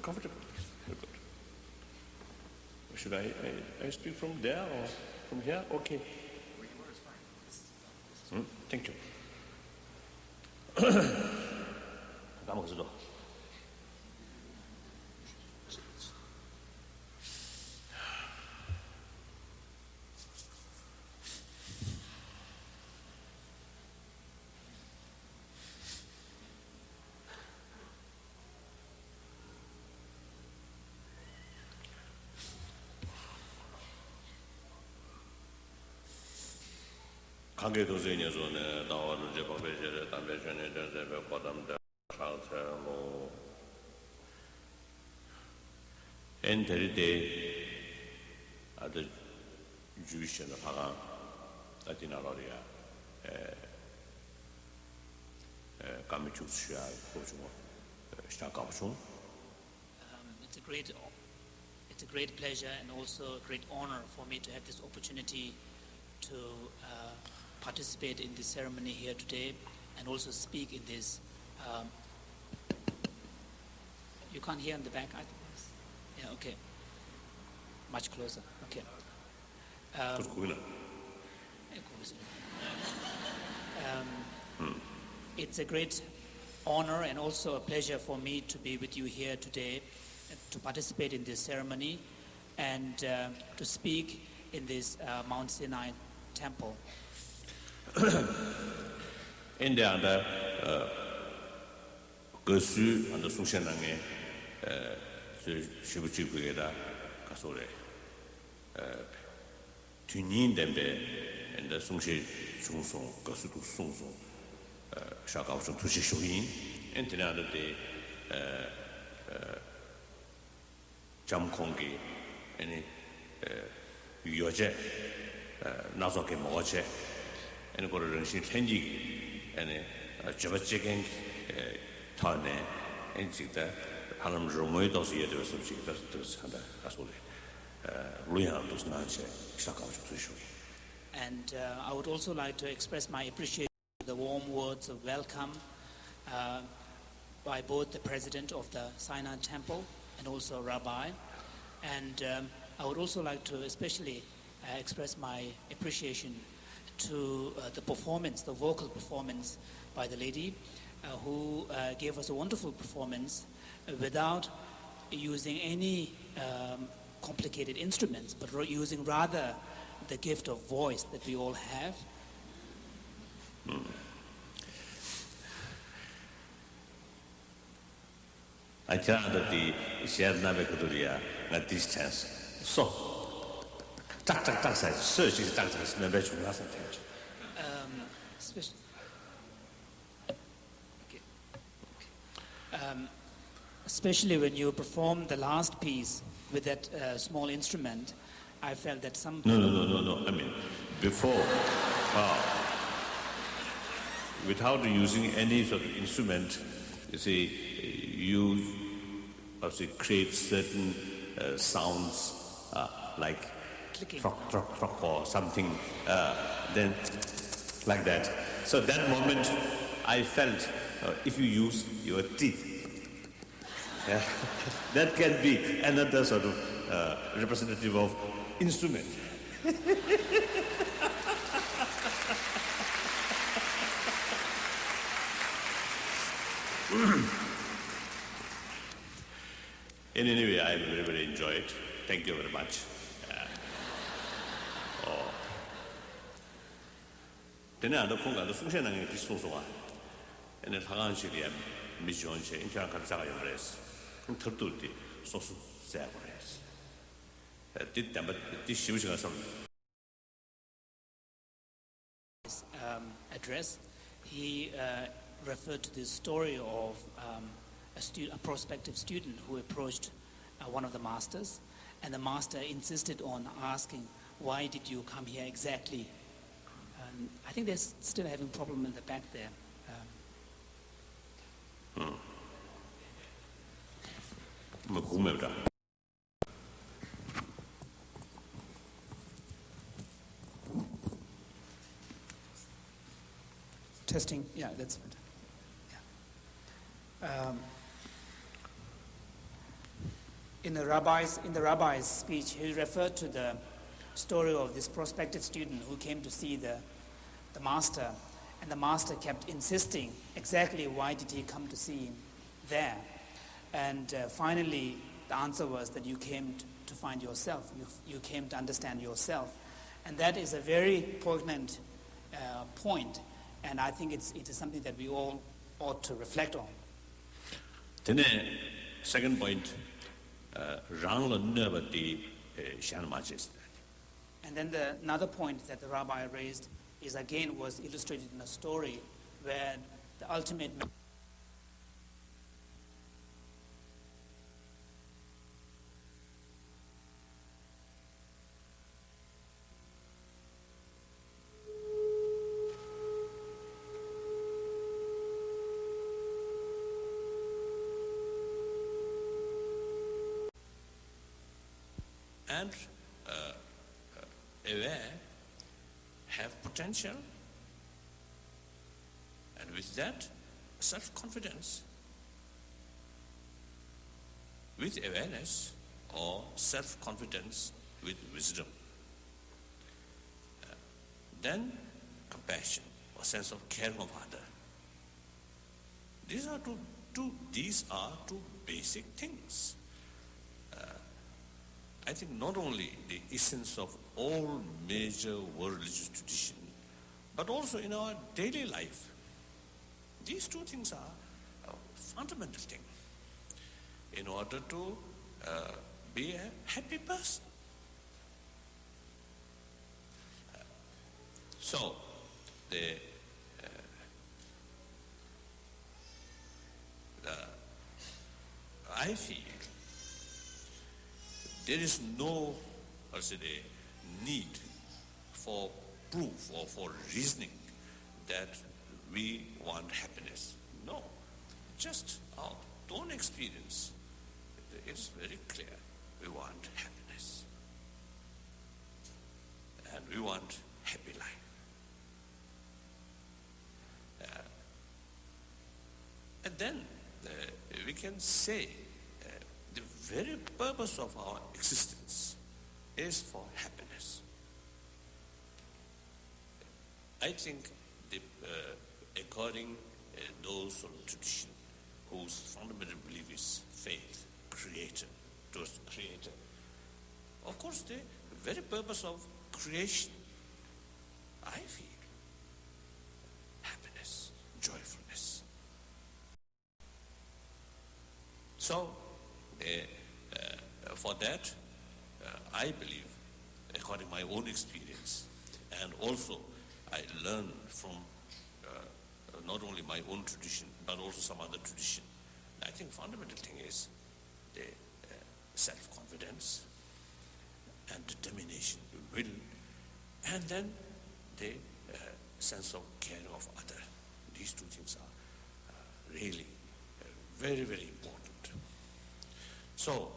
comfortable, please. You're good. Should I speak from there or from here? Okay. Thank you. 까먹었어. 관계 도서인에서는 나와는 제 법에서 담배 전에 전에 보담다 상처로 엔테리데 아들 주시는 파가 아디나로리아 감미축수야 고주고 시작하고 It's a great pleasure and also a great honor for me to have this opportunity to participate in this ceremony here today and also speak in this. You can't hear in the back, I think. Yeah, okay. Much closer. Okay. It's a great honor and also a pleasure for me to be with you here today, to participate in this ceremony and to speak in this Mount Sinai Temple. In the Gosu and the Sushanange, Shibuchibugeda, Kasore, Tunin Dembe, and the Sungshi Sungsong, Gosu Sungsong, Shakao Tushishuin, and the other day, Jamkongi, any Yoje, Nazoke Moche. And go to Shinji and a Javachigan Tane and Sita, Hanam Romoidos, yet or some shit does as well. Luyan does not say, Shakao to show. And I would also like to express my appreciation for the warm words of welcome by both the president of the Sinai Temple and also Rabbi. And I would also like to especially express my appreciation to the performance, the vocal performance by the lady who gave us a wonderful performance without using any complicated instruments, but using rather the gift of voice that we all have. I tell that the shared Navikuria at distance. So. Especially when you perform the last piece with that small instrument, I felt that some... No. I mean, before, without using any sort of instrument, you see, you also create certain sounds like truck or something, then like that. So that moment, I felt if you use your teeth, that can be another sort of representative of instrument. In any way, I very, very enjoy it. Thank you very much. Then I don't know the function of this social one. And the Haganshiri mission, Interacaza, Turtuti, social service. Did them, but this issue was address. He referred to the story of a prospective student who approached one of the masters, and the master insisted on asking, why did you come here exactly? I think they're still having a problem in the back there. Testing, yeah, that's it. Yeah. In the rabbi's speech, he referred to the story of this prospective student who came to see the master, and the master kept insisting exactly why did he come to see him there. And finally, the answer was that you came to find yourself. You came to understand yourself. And that is a very poignant point, and I think it is something that we all ought to reflect on. Then second point, and then another point that the rabbi raised was illustrated in a story where the ultimate and aware have potential, and with that self-confidence, with awareness or self-confidence with wisdom, then compassion or sense of caring of other. These are two basic things. I think not only the essence of all major world religious tradition, but also in our daily life. These two things are a fundamental thing in order to be a happy person. So, I feel there is no need for proof or for reasoning that we want happiness. No, just our own experience. It is very clear. We want happiness. And we want happy life. And then we can say the very purpose of our existence is for happiness. I think according those of tradition whose fundamental belief is faith, creator, towards the creator, of course the very purpose of creation, I feel, happiness, joyfulness. So, for that, I believe, according to my own experience, and also I learn from not only my own tradition, but also some other tradition. I think fundamental thing is the self-confidence and determination, will, and then the sense of caring of other. These two things are really very, very important. So,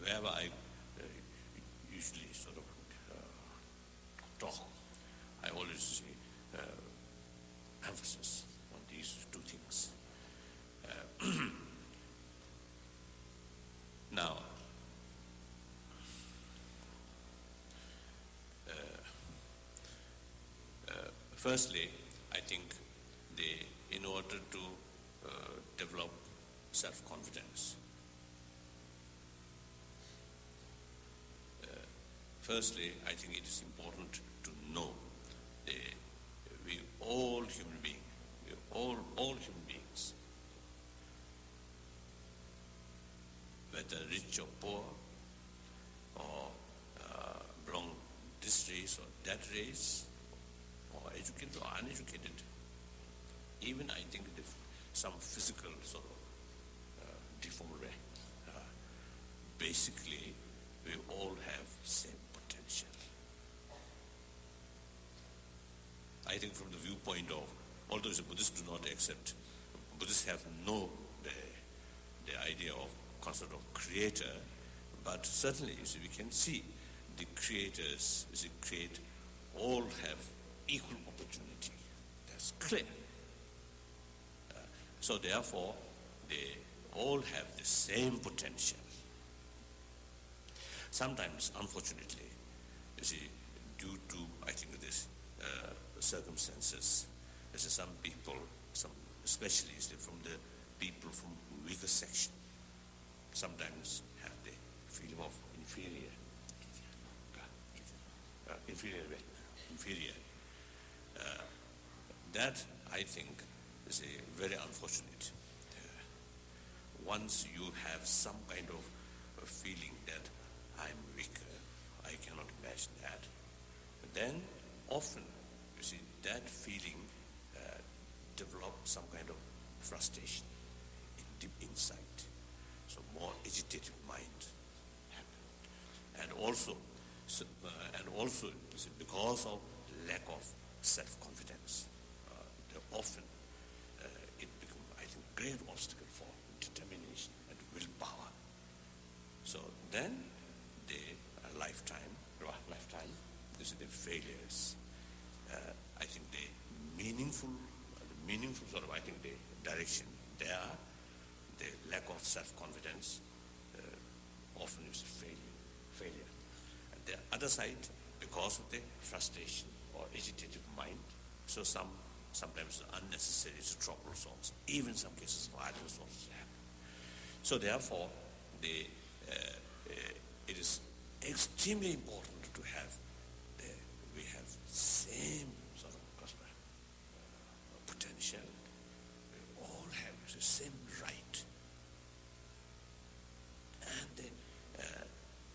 wherever I usually sort of talk, I always say emphasis on these two things. Now, firstly, I think in order to develop self-confidence, firstly, I think it is important to know we all human beings, whether rich or poor, or belong this race or that race, or educated or uneducated, even I think some physical sort of deformity, basically we all have same potential. I think from the viewpoint of, although the Buddhists do not accept, Buddhists have no the idea of concept of creator, but certainly we can see the creators, all have equal opportunity. That's clear. So therefore, all have the same potential. Sometimes, unfortunately, you see, due to, I think, this circumstances, some people, some especially from the people from weaker section, sometimes have the feeling of inferior. That, I think, is a very unfortunate. Once you have some kind of a feeling that I'm weaker, I cannot imagine that, then often, you see, that feeling develops some kind of frustration deep inside. So more agitated mind happen. And also, you see, because of lack of self-confidence, often it becomes, I think, great obstacle for determination and willpower. So then the lifetime, this is the failures. I think the meaningful sort of, I think, the direction there, the lack of self-confidence often is failure. And the other side, because of the frustration or agitated mind, so sometimes unnecessary troubles also, even in some cases violence also happen. So therefore, it is extremely important to have we have same sort of potential. We all have the same right, and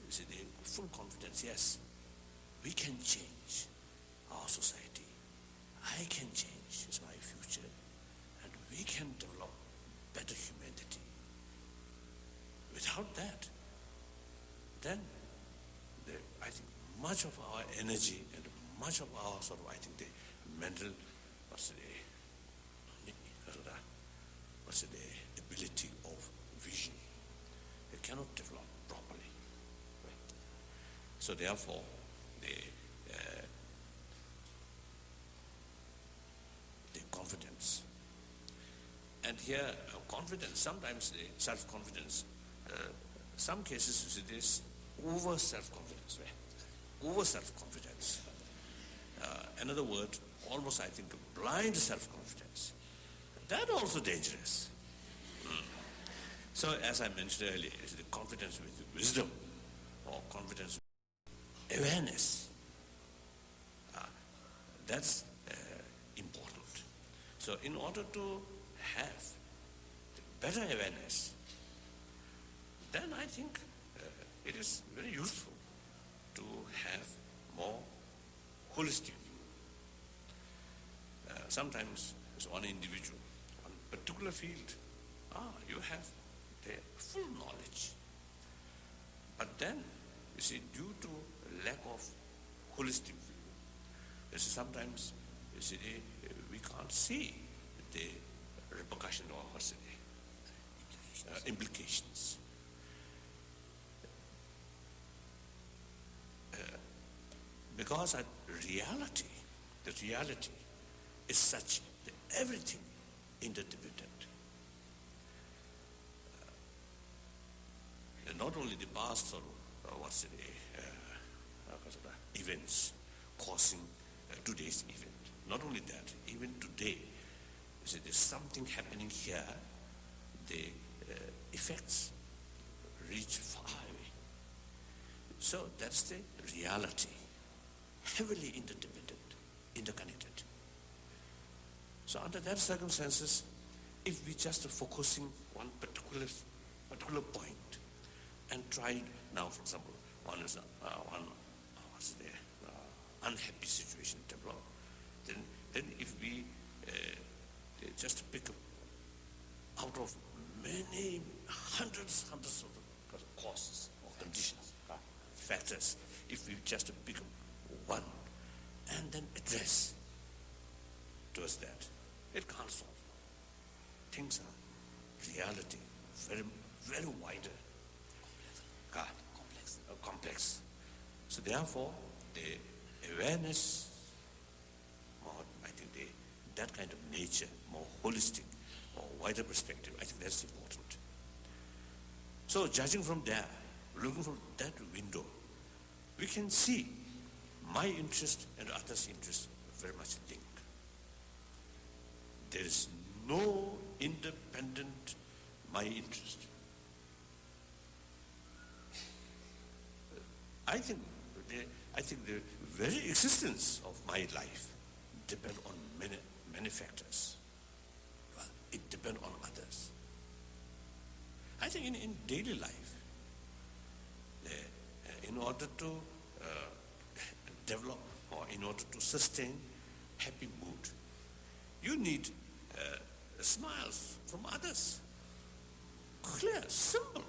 you see, the full confidence. Yes, we can change our society. I can change my future, and we can develop better humanity. Without that, then I think much of our energy and much of our sort of, I think, the mental, the ability of vision, they cannot develop properly. Right? So therefore, the confidence. And here, confidence, sometimes the self-confidence, some cases you see this over self-confidence, right? Over self-confidence. Another word, almost I think blind self-confidence. That also dangerous. So as I mentioned earlier, is the confidence with wisdom or confidence with awareness. That's important. So in order to have better awareness, then I think it is very useful to have more holistic view. Sometimes as one individual, one particular field, you have the full knowledge. But then, you see, due to lack of holistic view, you see, sometimes you see, we can't see the repercussion or implications. Because the reality is such that everything interdependent. Not only the past or events causing today's event. Not only that, even today, you see, there's something happening here. The effects reach far away. So that's the reality. Heavily interdependent, interconnected. So under that circumstances, if we just are focusing on particular point and try now, for example, one is unhappy situation develop, then if we just pick up out of many hundreds of causes or conditions, factors, if we just pick up one and then address towards that, it can't solve. Things are reality, very, very wider, complex. So therefore, the awareness, more, I think that kind of nature, more holistic, more wider perspective, I think that's important. So judging from there, looking from that window, we can see my interest and others' interest very much linked. There is no independent my interest. I think the very existence of my life depends on many factors. Well, it depends on others. I think in daily life, in order to develop or in order to sustain happy mood, you need smiles from others. Clear, simple.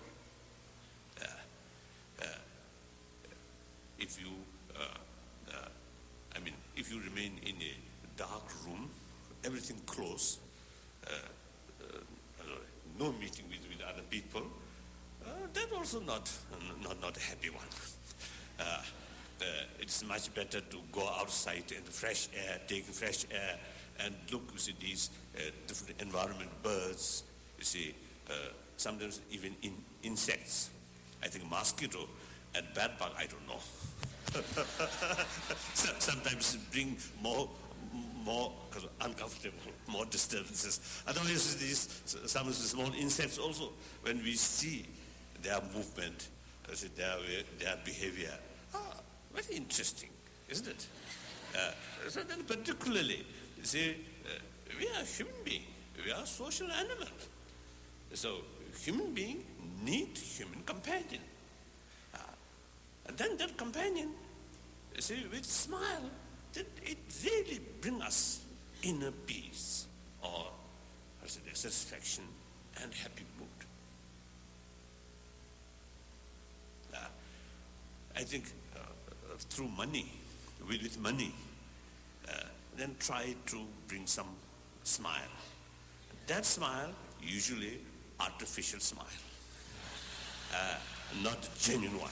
If you remain in a dark room, everything closed, no meeting with other people, that's also not a happy one. It's much better to go outside in the fresh air, taking fresh air, and look, you see, these different environment, birds, you see, sometimes even insects. I think mosquito and bed bug, I don't know. Sometimes bring more uncomfortable, more disturbances. Otherwise, some small insects also, when we see their movement, their behavior, very interesting, isn't it? So then particularly, you see, we are human beings, we are social animals. So human beings need human companion. And then that companion, you see, with smile, that it really brings us inner peace or satisfaction and happy mood. I think through money, with money, then try to bring some smile. That smile, usually artificial smile, not a genuine one.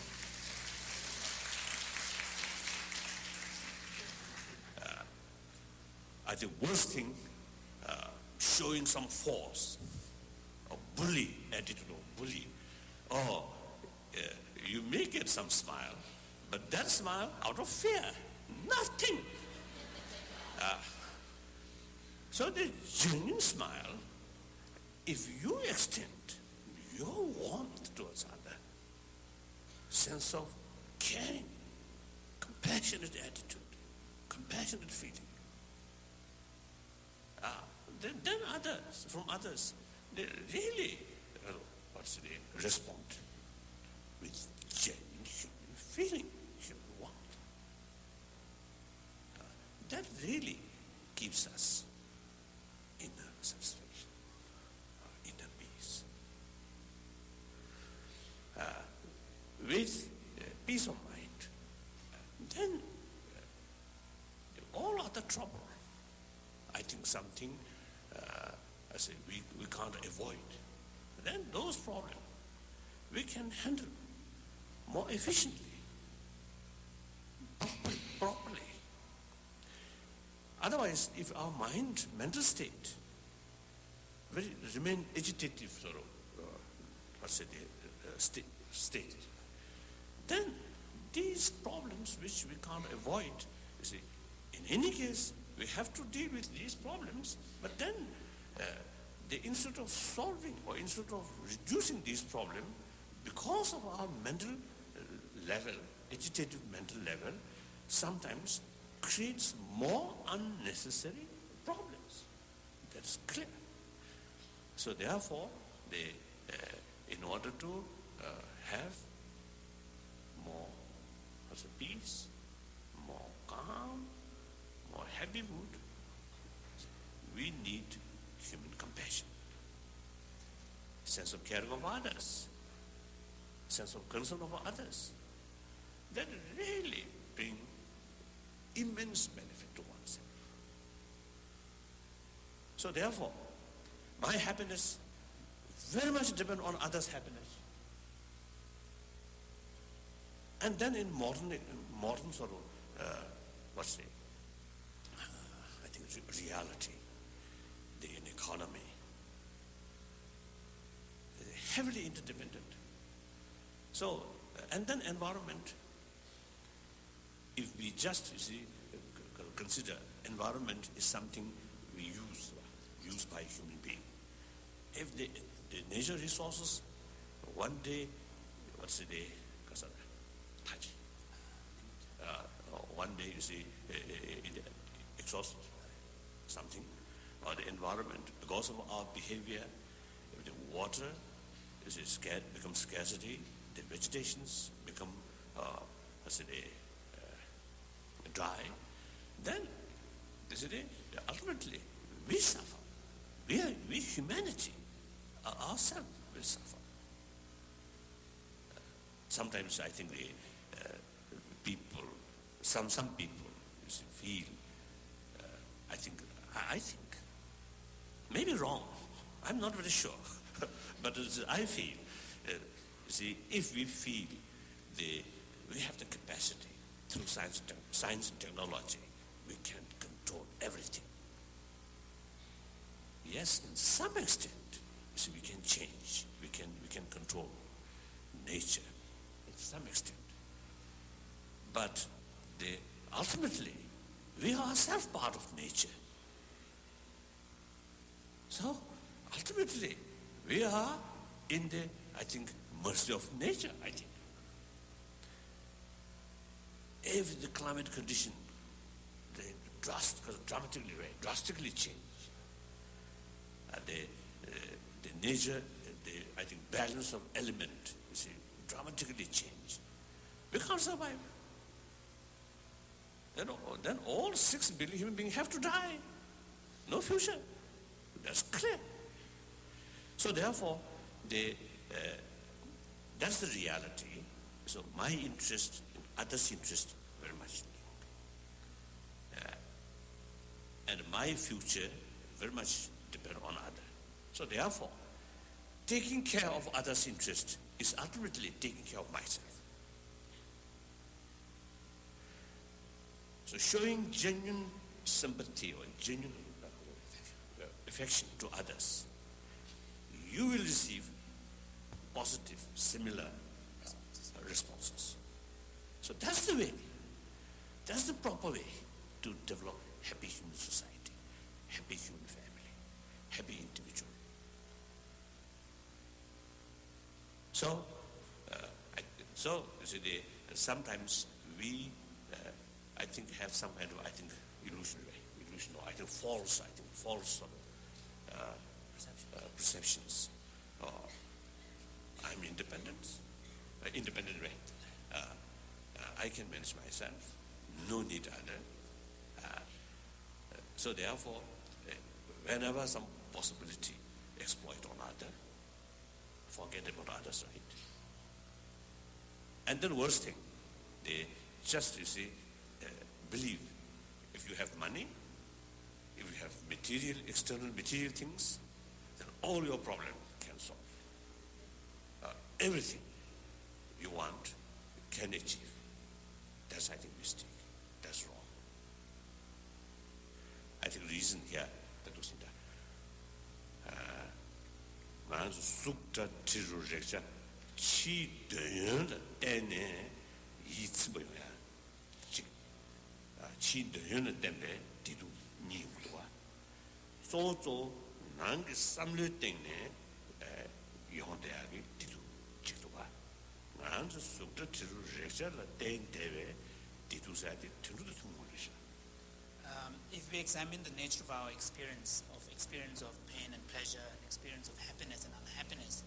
I think worst thing, showing some force, or bully attitude, or bully, or you may get some smile, but that smile out of fear, nothing. So the genuine smile, if you extend your warmth towards others, sense of caring, compassionate attitude, compassionate feeling, then others, from others, they really, respond with genuine human feeling, human warmth. That really gives us inner satisfaction, inner peace. With peace of mind, then all other trouble, I think something we can't avoid. Then those problems we can handle more efficiently, properly. Otherwise, if our mental state remain agitative sort of, state, then these problems which we can't avoid, you see, in any case, we have to deal with these problems, but then instead of solving or instead of reducing these problems, because of our mental level, agitated mental level, sometimes creates more unnecessary problems. That's clear. So therefore, in order to have more peace, more calm, more happy mood, we need human compassion, sense of caring of others, sense of concern of others, that really bring immense benefit to oneself. So therefore, my happiness very much depends on others' happiness. And then in modern sort of, I think it's reality, the economy, heavily interdependent. So, and then environment. If we just, consider environment is something we used by human being. If the nature resources, one day, what's the day? One day, it exhausts something, or the environment, because of our behavior, if the water becomes scarcity, the vegetations become, dry, then, ultimately, we suffer. We humanity, ourselves will suffer. Sometimes I think people, some people feel, I think, maybe wrong, I'm not very sure, but I feel, if we feel we have the capacity through science and technology, we can control everything. Yes, in some extent, we can change, we can control nature to some extent. But ultimately, we are ourselves part of nature. So, ultimately, we are in the, mercy of nature, If the climate condition, drastically change, the nature, balance of element, dramatically change, we can't survive. Then all 6 billion human beings have to die. No future. That's clear. So therefore, that's the reality. So my interest and others' interest very much linked. And my future very much depend on others. So therefore, taking care of others' interest is ultimately taking care of myself. So showing genuine sympathy or genuine affection to others, you will receive positive, similar responses. So that's the way, that's the proper way to develop happy human society, happy human family, happy individual. So, sometimes we, have some kind of, illusion, or false perceptions. I'm independent way. I can manage myself, no need other. So therefore, whenever some possibility, exploit on other, forget about others, right? And then worst thing, they just, believe if you have money, if you have external material things, then all your problem can solve. Everything you want can achieve. That's, mistake. That's wrong. Reason here, that was in that. Sukta tiru reksha, chi deyon tene yitsiboya. Chi deyon tembe tidu ni udwa. So nangi samlu tengne yondeagi tidu chikduwa. Nangi sukta tiru reksha la ten teve tidu sadi tidu tumulisha. If we examine the nature of our experience of pain and pleasure, and experience of happiness and unhappiness,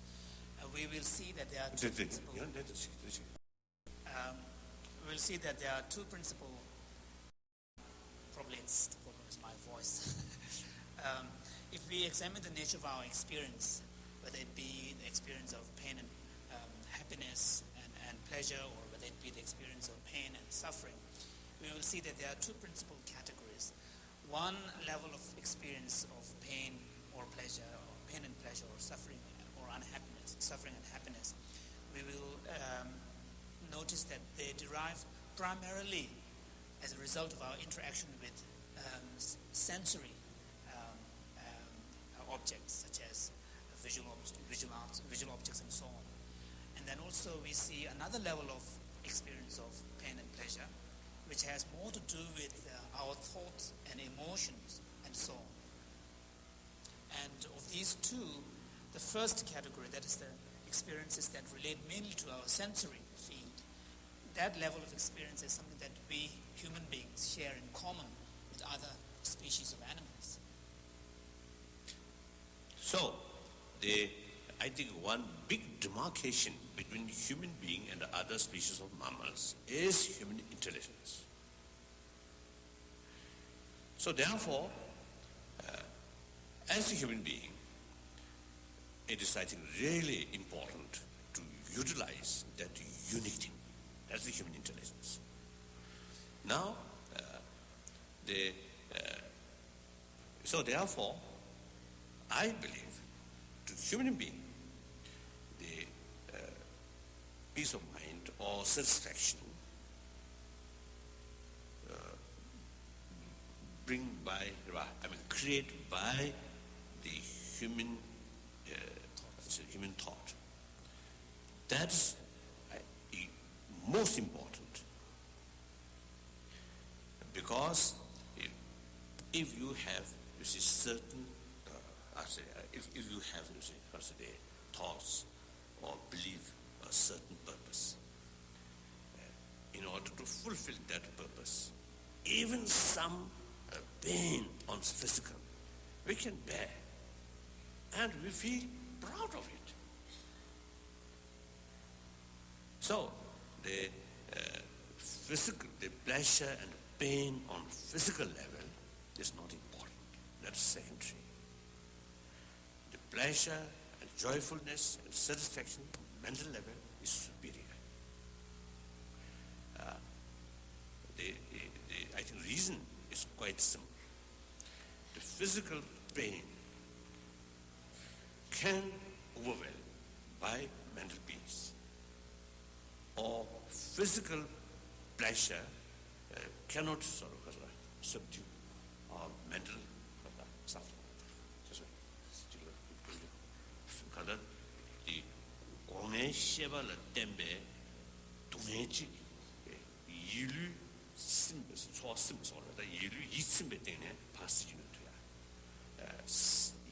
we will see that there are two principal. We'll see that there are two principal. Probably it's the problem is my voice. If we examine the nature of our experience, whether it be the experience of pain and happiness and pleasure, or whether it be the experience of pain and suffering, we will see that there are two principal categories. One level of experience of pain or pleasure, or pain and pleasure, or suffering or unhappiness, suffering and happiness, we will notice that they derive primarily as a result of our interaction with sensory objects, such as visual objects and so on. And then also we see another level of experience of pain and pleasure, which has more to do with our thoughts and emotions and so on. And of these two, the first category, that is the experiences that relate mainly to our sensory field, that level of experience is something that we human beings share in common with other species of animals. So, I think one big demarcation between human being and the other species of mammals is human intelligence. So therefore, as a human being, it is, I think, really important to utilize that unique thing. That's the human intelligence. Now, so therefore, I believe to the human being, the peace of mind or satisfaction created by the human human thought. That's most important, because if you have, you see, certain if you have, you see, thoughts or believe a certain purpose, in order to fulfill that purpose, even some pain on physical, we can bear, and we feel proud of it. So the pleasure and pain on physical level is not important. That's secondary. The pleasure and joyfulness and satisfaction on mental level is superior. I think reason is quite simple. The physical pain can overwhelm by mental peace, or physical pleasure cannot subdue our mental suffering. Kada di onge sheba la tembe tungechi yilu simbe so simbe so la yilu yisimbe tene pasijino tuya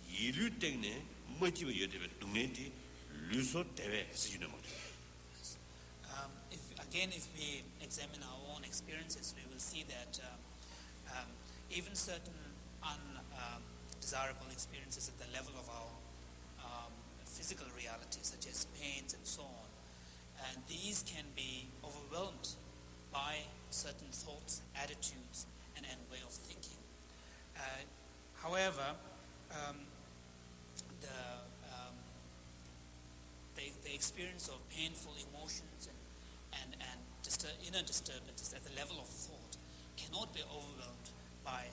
yilu tene motive yodebe tungeti luso tebe sijino motu. If we examine our own experiences, we will see that even certain undesirable experiences at the level of our physical reality, such as pains and so on, and these can be overwhelmed by certain thoughts, attitudes, and way of thinking. However, the experience of painful emotions and inner disturbances at the level of thought cannot be overwhelmed by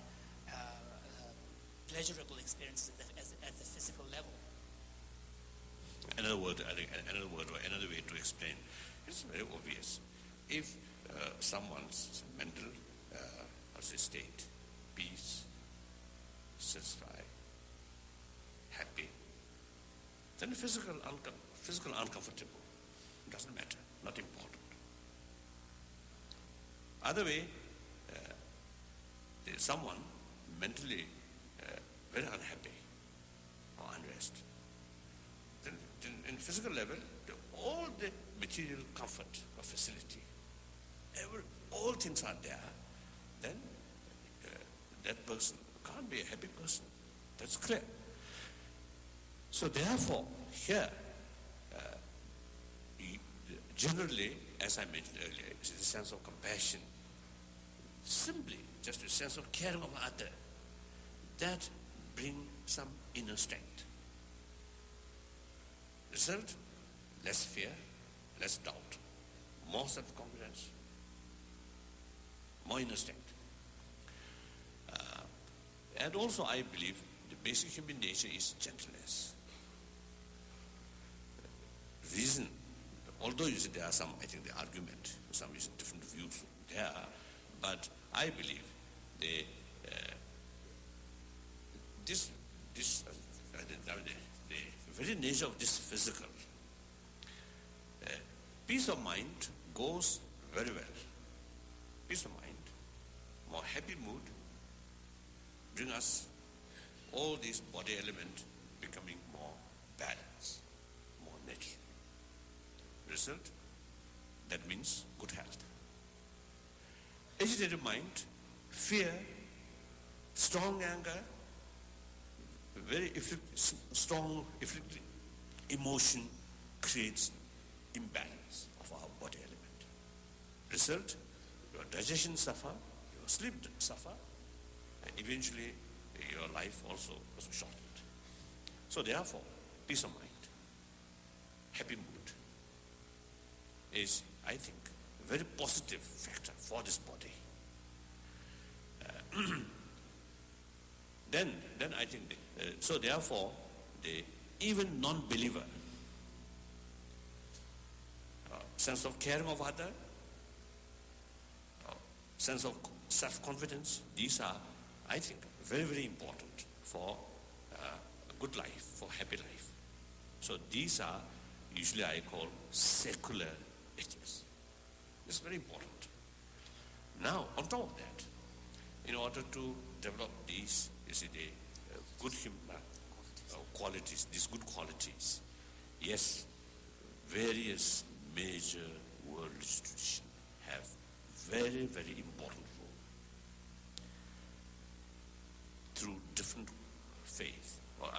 pleasurable experiences at the physical level. Another word or another way to explain, it's very obvious. If someone's mental state, peace, satisfied, happy, then the physical uncomfortable doesn't matter, not important. Other way, there's someone mentally very unhappy or unrest. Then in physical level, all the material comfort or facility, all things are there, then that person can't be a happy person. That's clear. So therefore, here, generally, as I mentioned earlier, is the sense of compassion, simply just a sense of caring of other, that bring some inner strength. Result, less fear, less doubt, more self-confidence, more inner strength. And also I believe the basic human nature is gentleness. Reason, although you see there are some, I think the argument, some is different views there, but I believe the very nature of this physical peace of mind goes very well. Peace of mind, more happy mood, bring us all these body elements becoming more balanced, more natural. Result, that means good health. Agitated mind, fear, strong anger, very strong emotion creates imbalance of our body element. Result, your digestion suffer, your sleep suffer, and eventually your life also shortened. So therefore, peace of mind, happy mood is, I think, a very positive factor for this body. Then I think, so therefore, even non-believer, sense of caring of other, sense of self-confidence, these are, I think, very, very important for a good life, for happy life. So these are usually I call secular ethics. It's very important. Now, on top of that, in order to develop these, you see, the good qualities, these good qualities, yes, various major world institutions have very, very important role through different faith, or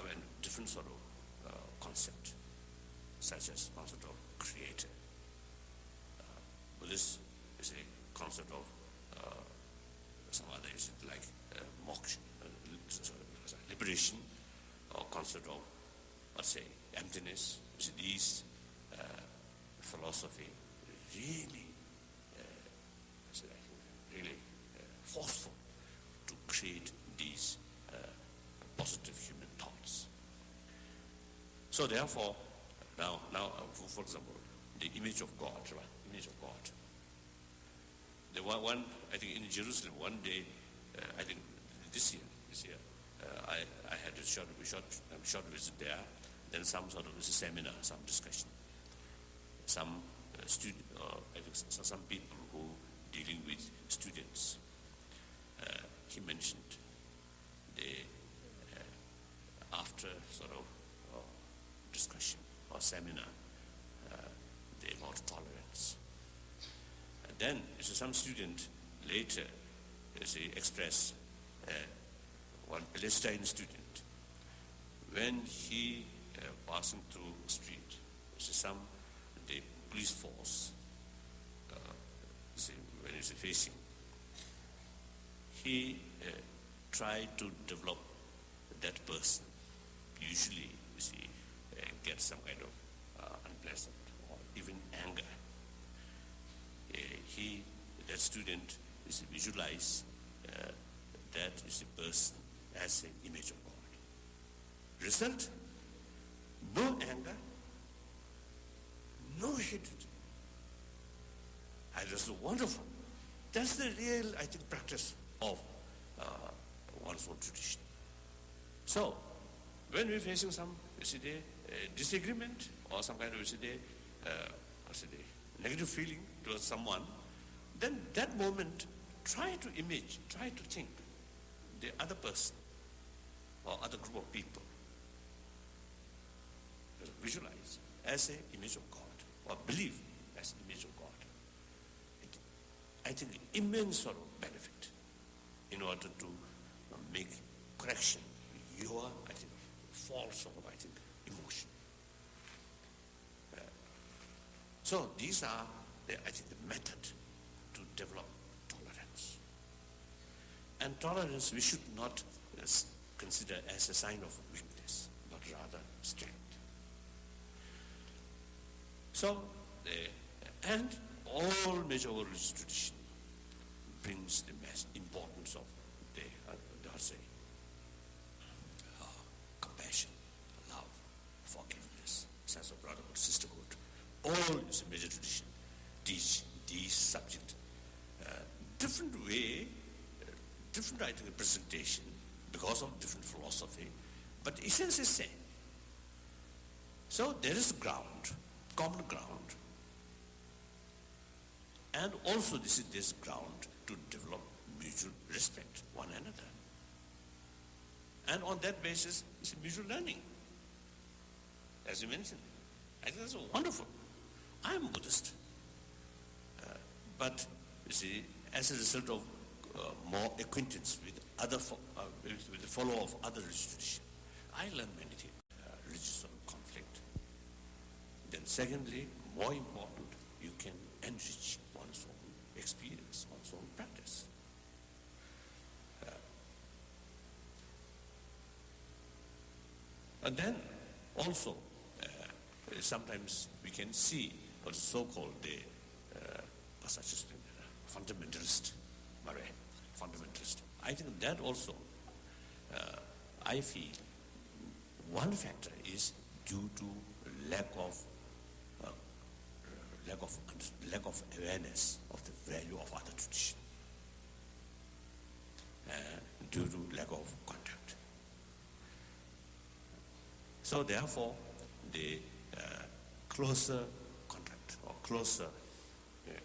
different sort of concept, such as concept of creator. Buddhist is a concept of some other is like moksha, liberation, or concept of, let's say, emptiness. So these philosophy really forceful to create these positive human thoughts. So therefore, now, for example, the image of God, right? Image of God. The one I think in Jerusalem one day, I think this year, I had a short visit there. Then some sort of seminar, some discussion. Some student, I think some people who dealing with students. He mentioned after sort of discussion or seminar, the about tolerance. And then some student later expressed one Palestine student when he passing through the street, the police force when he's facing, he tried to develop that person. Usually, get some kind of unpleasant or even anger. That student visualize that is a person as an image of God. Result, no anger, no hatred. And that's wonderful. That's the real, I think, practice of one's own tradition. So, when we're facing some, disagreement or some kind of, negative feeling towards someone, then that moment, try to think the other person or other group of people. Visualize as an image of God, or believe as an image of God. I think immense sort of benefit in order to make correction your, I think, false sort of, emotion. So these are, the method to develop tolerance. And tolerance we should not consider as a sign of weakness, but rather strength. So, and all major world institutions brings the importance of the compassion, love, forgiveness, sense of brotherhood, sisterhood. All is a major tradition teach these subjects. Different way, different presentation because of different philosophy, but the essence is same. So there is ground, common ground, And also this is this ground to develop mutual respect one another. And on that basis, it's mutual learning. As you mentioned, I think that's wonderful. I'm Buddhist. But you see, as a result of more acquaintance with with the follower of other religious traditions, I learned many things, religious conflict. Then secondly, more important, you can enrich one's own experience, one's own practice. And then also, sometimes we can see what is so-called the such as fundamentalist, fundamentalist. I think that also, I feel one factor is due to lack of awareness of the value of other tradition, due to lack of contact. So therefore, the closer contact or closer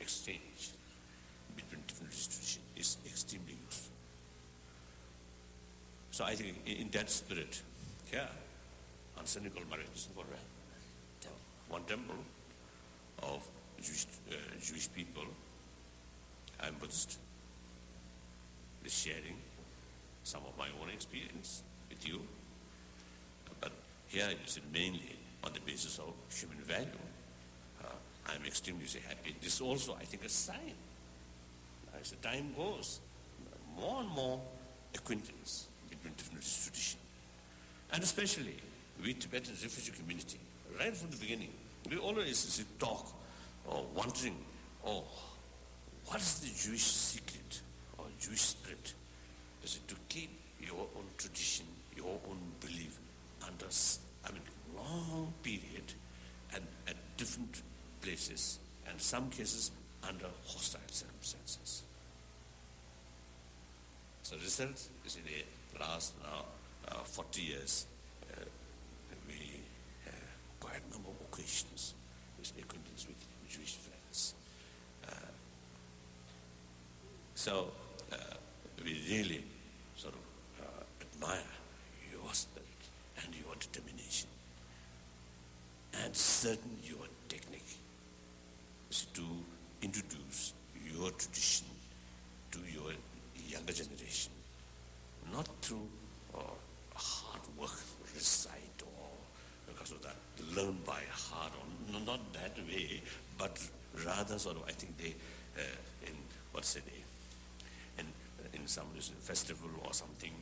exchange between different traditions is extremely useful. So I think in that spirit, here, on cynical marriage, one temple of Jewish people, I'm Buddhist, is sharing some of my own experience with you. But here is mainly on the basis of human value. I'm extremely happy. This also, I think, a sign. As the time goes, more and more acquaintance between different traditions. And especially with Tibetan refugee community, right from the beginning, we always talk or wondering, what is the Jewish secret or Jewish spirit? Is it to keep your own tradition, your own belief under, long period and at different places, and some cases under hostile circumstances. So the result is in the last 40 years, we quite a number of occasions with acquaintance with Jewish friends. So we really sort of admire your spirit and your determination and certain your technique is to introduce your tradition to your younger generation, not through hard work, recite or because of that, learn by heart, or not that way, but rather sort of, I think they, in some festival or something,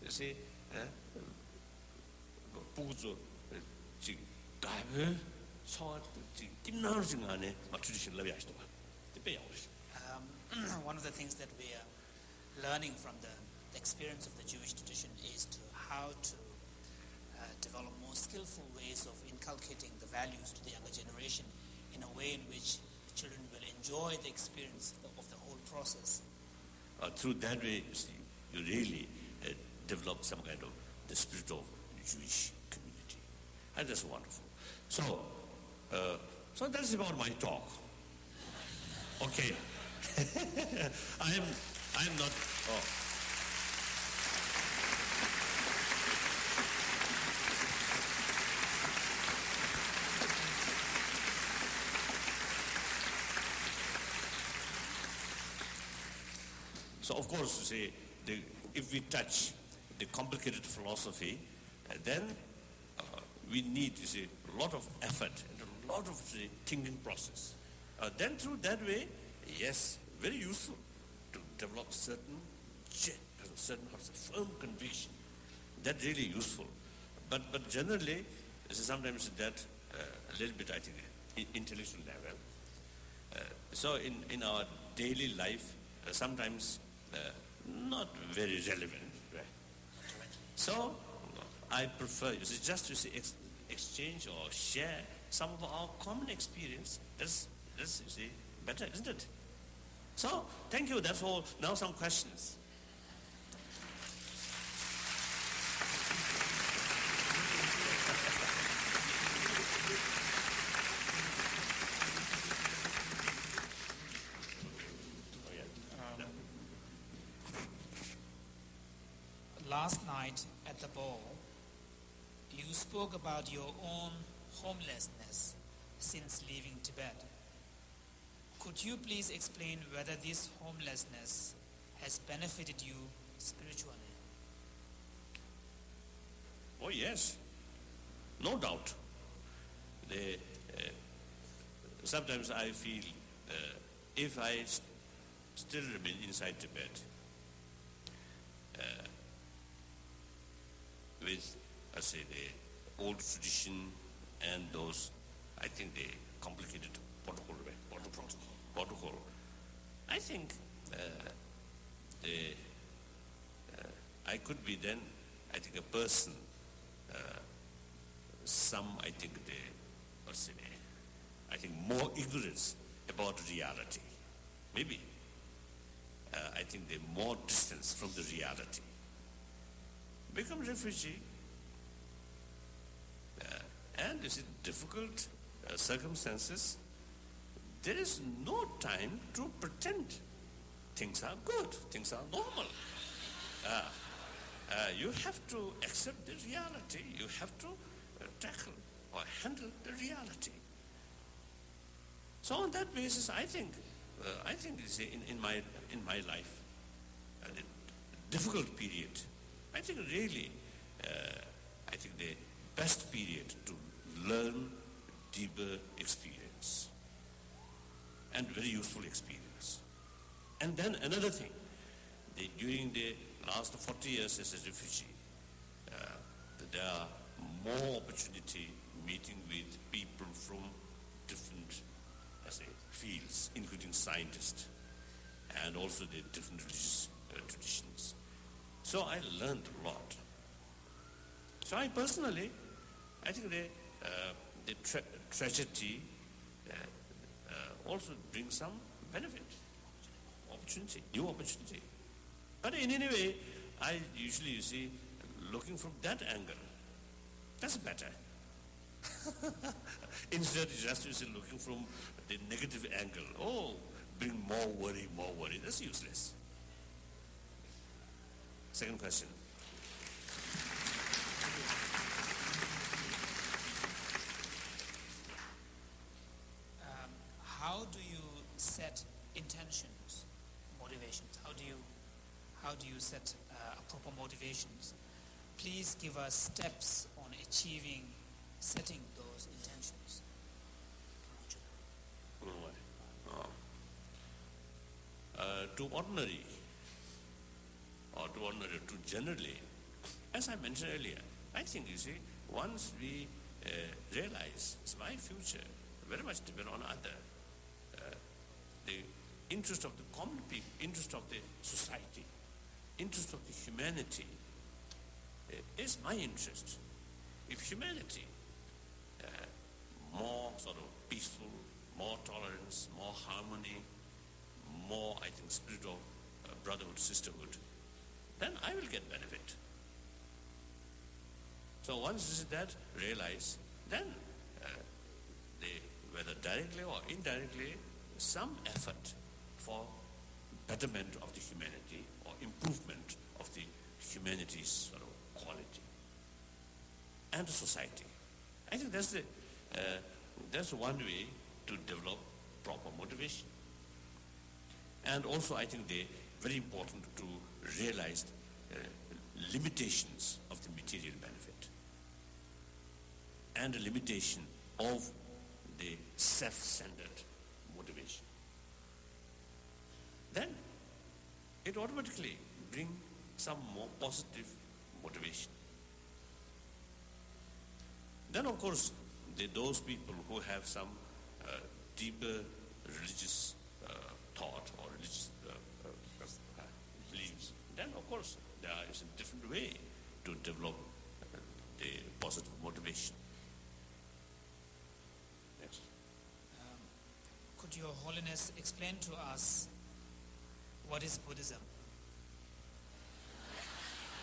you see, 부조 지금 다음에 서 김나는 중간에 tradition 러비 아시죠? One of the things that we are learning from the experience of the Jewish tradition is how to develop more skillful ways of inculcating the values to the younger generation in a way in which the children will enjoy the experience of the whole process. Through that way, you really develop some kind of the spirit of Jewish community, and that's wonderful. So that's about my talk. Okay, I'm not. So of course, you see, if we touch the complicated philosophy, then we need, you see, a lot of effort and a lot of thinking process. Then through that way, yes, very useful to develop certain firm conviction. That's really useful. But generally, sometimes that a little bit, I think, intellectual level. So in our daily life, sometimes not very relevant. Right? So I prefer, you see, just to see exchange or share some of our common experience. That's you see, better, isn't it? So thank you. That's all. Now some questions. last night at the ball, you spoke about your own homelessness since leaving Tibet. Could you please explain whether this homelessness has benefited you spiritually? Oh, yes. No doubt. Sometimes I feel if I still remain inside Tibet with, I say, the old tradition and those, I think, the complicated protocol, I think I could be then, I think, a person, I think, I think more ignorance about reality. Maybe, I think they're more distance from the reality. Become refugee, and is it difficult circumstances? There is no time to pretend things are good, things are normal. You have to accept the reality. You have to tackle or handle the reality. So on that basis, I think in my life, the difficult period, I think really, I think the best period to learn deeper experience and very useful experience. And then another thing, during the last 40 years as a refugee, there are more opportunity meeting with people from different, fields, including scientists, and also the different religious traditions. So I learned a lot. So I personally, I think the tragedy also brings some benefit, opportunity, new opportunity. But in any way, I usually, looking from that angle, that's better. Instead, just looking from the negative angle, bring more worry, that's useless. Second question. How do you set intentions, motivations? How do you set proper motivations? Please give us steps on setting those intentions. To generally, as I mentioned earlier, I think, once we realize my future very much depend on other, the interest of the common people, interest of the society, interest of the humanity is my interest. If humanity more sort of peaceful, more tolerance, more harmony, more, I think, spirit of brotherhood, sisterhood, then I will get benefit. So once that realized, then whether directly or indirectly, some effort for betterment of the humanity or improvement of the humanity's sort of quality and the society. I think that's one way to develop proper motivation. And also, I think they're very important to realize limitations of the material benefit and the limitation of the self-centered motivation. Then it automatically brings some more positive motivation. Then, of course, those people who have some deeper religious thought or religious beliefs, then, of course, there is a different way to develop the positive motivation. Next. Could Your Holiness explain to us what is Buddhism?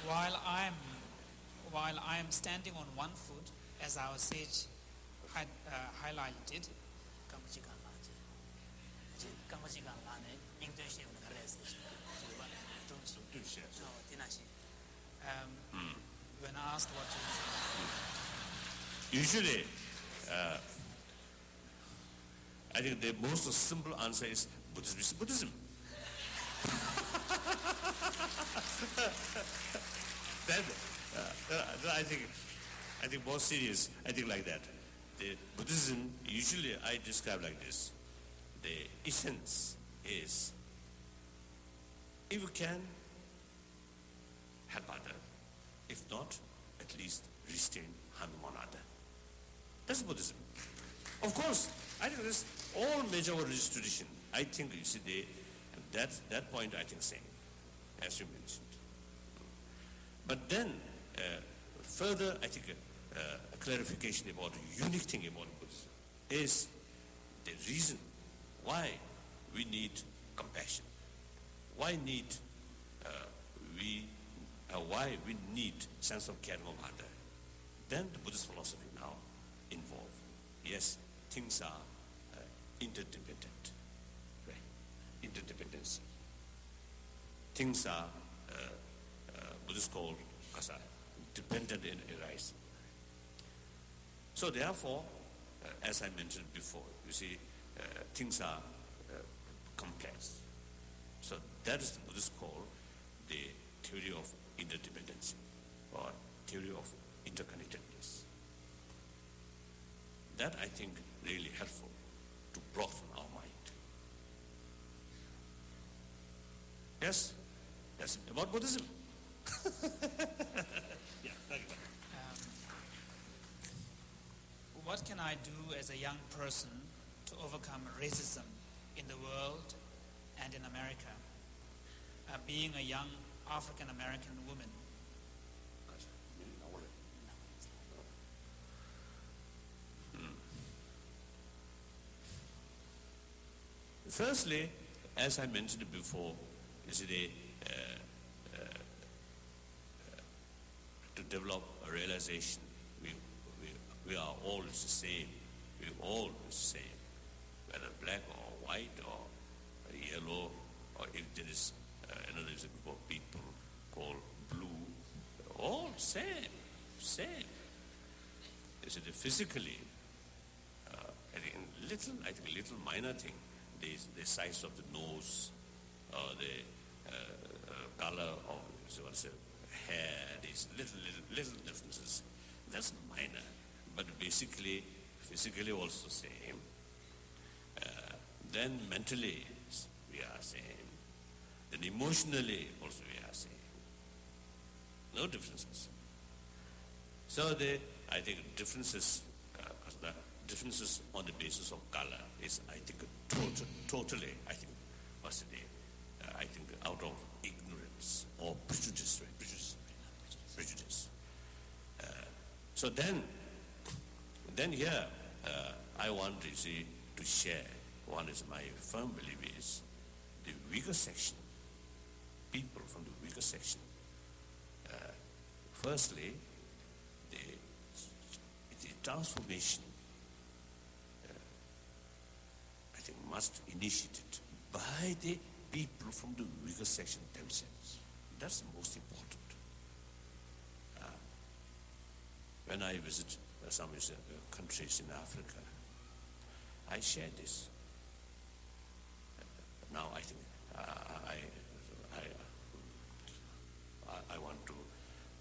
While I am standing on one foot, as our sage had highlighted, asked what you... Usually, I think the most simple answer is Buddhism is Buddhism. Then, I think more serious, I think like that. The Buddhism, usually I describe like this. The essence is, if you can, help other. If not, at least restrain harm one another. That's Buddhism. Of course, I think this all major religious tradition, I think you see that point I think same, as you mentioned. But then further I think a clarification about the unique thing about Buddhism is the reason why we need compassion, why we need sense of caring of other. Then the Buddhist philosophy now involved. Yes, things are interdependent, right? Interdependence. Things are Buddhists call as dependent in arising. So therefore, as I mentioned before, you see, things are complex. So that is the Buddhists call the theory of interdependency or theory of interconnectedness. That I think really helpful to broaden our mind. Yes, that's about Buddhism. Yeah, thank you. What can I do as a young person to overcome racism in the world and in America? Being a young African American woman. Firstly, as I mentioned before, is to develop a realization we are all the same. We all the same, whether black or white or yellow, or if there is another group of people called blue, all same. Is it physically? I think little minor thing. The size of the nose, or the color of hair, these little differences. That's minor, but basically, physically also same. Then mentally we are same. Then emotionally also we are same. No differences. So I think differences on the basis of color is, I think, totally, I think, I think out of ignorance or prejudice, right? Prejudice. So then here, I want to share. One is my firm belief is the weaker section, people from the weaker section. Firstly, the transformation, I think, must initiated by the people from the weaker section themselves. That's the most important. When I visit some countries in Africa, I share this. Now I think I want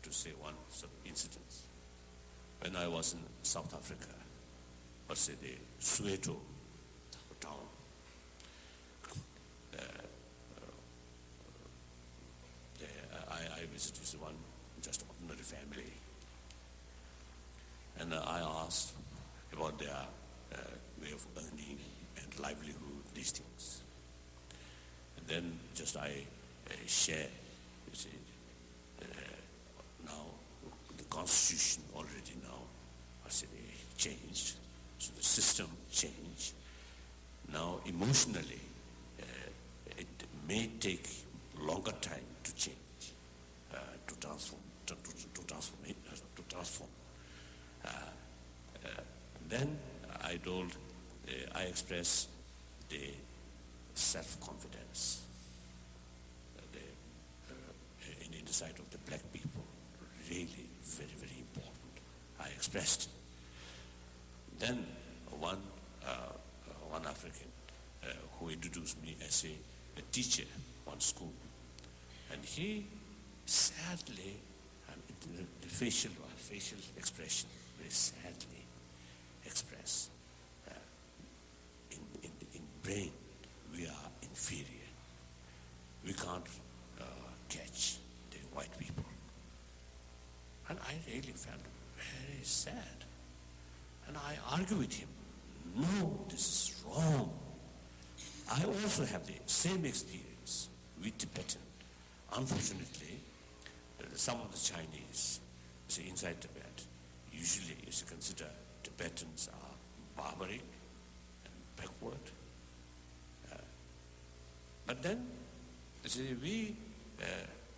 to say one sort of incident. When I was in South Africa, let's say the Soweto town, I visited one just ordinary family, and I asked about their way of earning and livelihood, these things. And then just I share, you see, now the constitution already now, I say, changed, so the system changed. Now emotionally, it may take longer time to change, to transform. Then I express the self-confidence in the sight of the black people really very, very important. I expressed. Then one African who introduced me as a teacher, one school, and he sadly, the facial expression, very sadly expressed, in brain we are inferior. We can't catch the white people. And I really felt very sad. And I argued with him, no, this is wrong. I also have the same experience with Tibetan. Unfortunately, some of the Chinese, inside Tibet, usually is consider Tibetans are barbaric and backward. But then, we,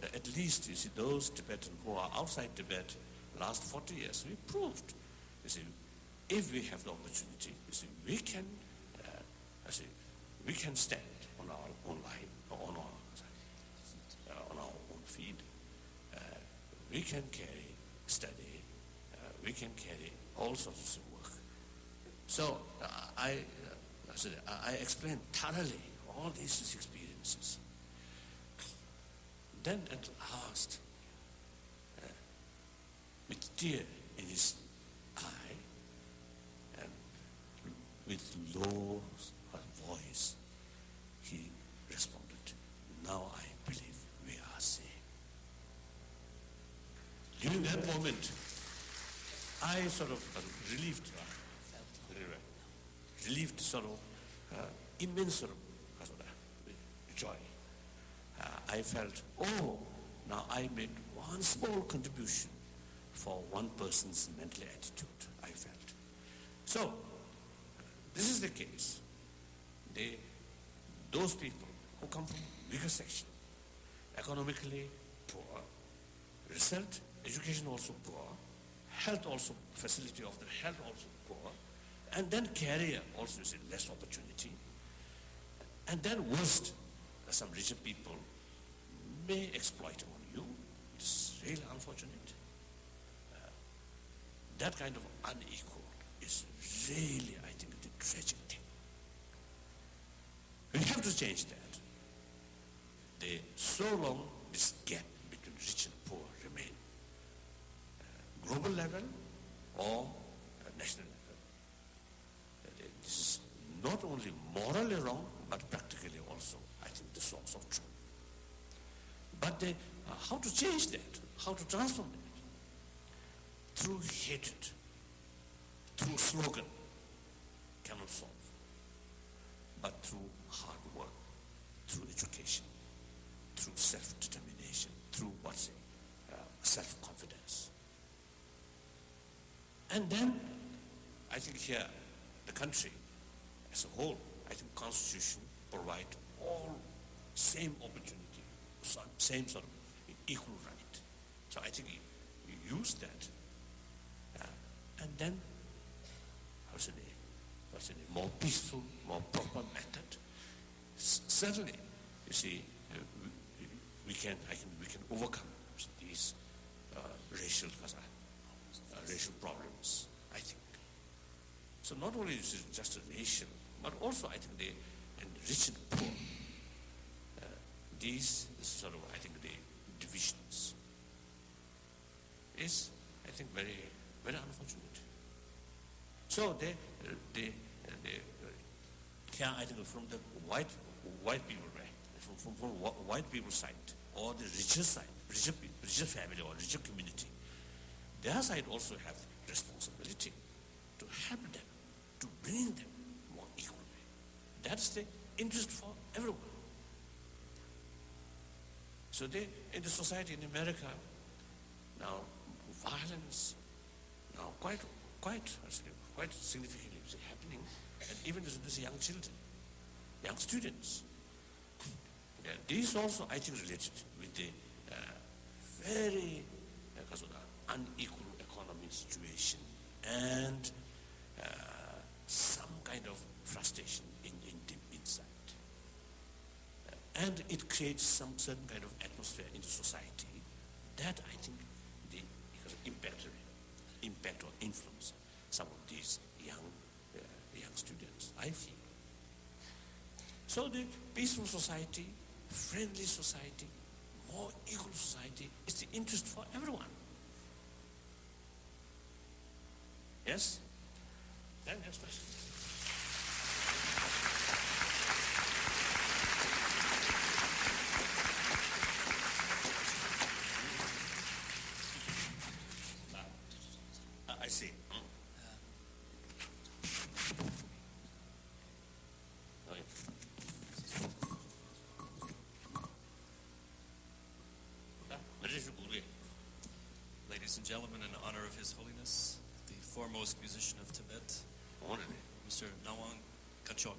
at least, those Tibetans who are outside Tibet, last 40 years, we proved, if we have the opportunity, we can stand on our own line, on our own feet. We can carry study. We can carry all sorts of work. So I explained thoroughly all these experiences. Then at last, with tear in his eye and with low voice, he responded, now I believe we are saved. During that moment, I sort of relieved sort of immense sort of joy. I felt, oh, now I made one small contribution for one person's mental attitude, I felt. So, this is the case. Those people who come from weaker section, economically poor, result, education also poor, health also, facility of the health also poor, and then career also is less opportunity. And then worst, some richer people may exploit on you. It's really unfortunate. That kind of unequal is really, I think, the tragic thing. We have to change that. So long this gap between rich and poor remain. Global level or national level. This is not only morally wrong, but practically also, I think, the source of truth. But how to change that? How to transform that? Through hatred, through slogan, cannot solve. But through hard work, through education, through self-determination, through self-confidence. And then, I think here, the country as a whole, I think Constitution provide all same opportunity, same sort of equal right. So I think you use that. And then, what's a more peaceful, more proper method. Certainly, you see, we can overcome these racial problems, I think. So not only is it just a racial, but also I think the rich and poor, these sort of, I think, the divisions is, I think, very, very unfortunate. So they I think from the white people, right, from white people's side, or the richer side, richer family or richer community, their side also have responsibility to help them, to bring them more equally. That's the interest for everyone. So in the society in America, now violence, now quite significantly is happening, and even this young children, young students. These also, I think, related with the very unequal economic situation and some kind of frustration in deep inside. And it creates some certain kind of atmosphere in the society that I think impact or influence some of these young students, I feel. So the peaceful society, friendly society, more equal society is the interest for everyone. Yes? Then next question. I see. Ladies and gentlemen, in honor of His Holiness, the foremost musician of Tibet, Mr. Nawang Kachok.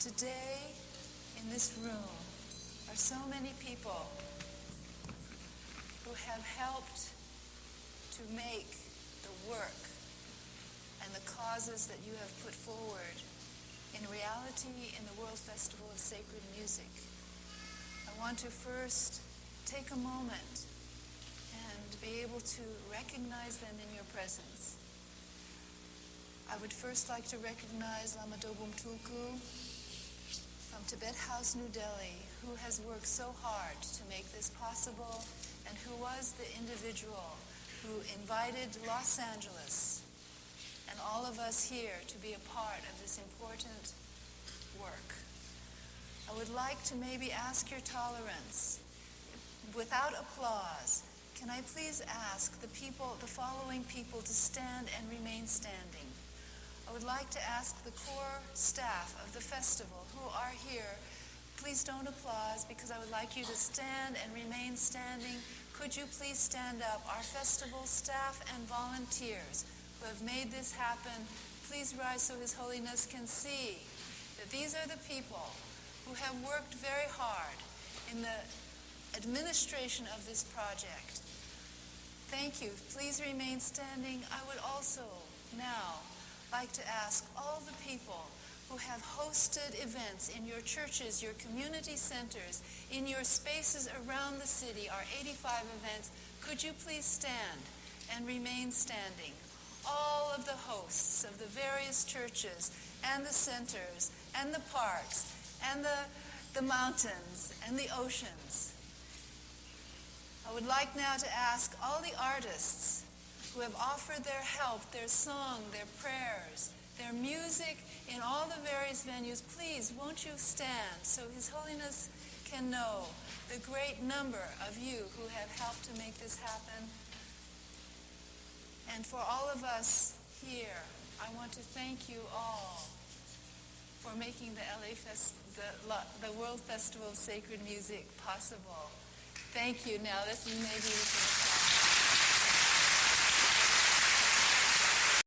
Today, in this room, are so many people who have helped to make the work and the causes that you have put forward in reality in the World Festival of Sacred Music. I want to first take a moment and be able to recognize them in your presence. I would first like to recognize Lama Dobum Tulku from Tibet House, New Delhi, who has worked so hard to make this possible and who was the individual who invited Los Angeles and all of us here to be a part of this important work. I would like to maybe ask your tolerance. Without applause, can I please ask the following people to stand and remain standing? I would like to ask the core staff of the festival who are here, please don't applaud because I would like you to stand and remain standing. Could you please stand up? Our festival staff and volunteers who have made this happen, please rise so His Holiness can see that these are the people who have worked very hard in the administration of this project. Thank you. Please remain standing. I would also now like to ask all the people who have hosted events in your churches, your community centers, in your spaces around the city, our 85 events, could you please stand and remain standing? All of the hosts of the various churches and the centers and the parks and the mountains and the oceans. I would like now to ask all the artists who have offered their help, their song, their prayers, their music in all the various venues, please won't you stand so His Holiness can know the great number of you who have helped to make this happen. And for all of us here, I want to thank you all for making the World Festival of Sacred Music possible. Thank you. Now, maybe we can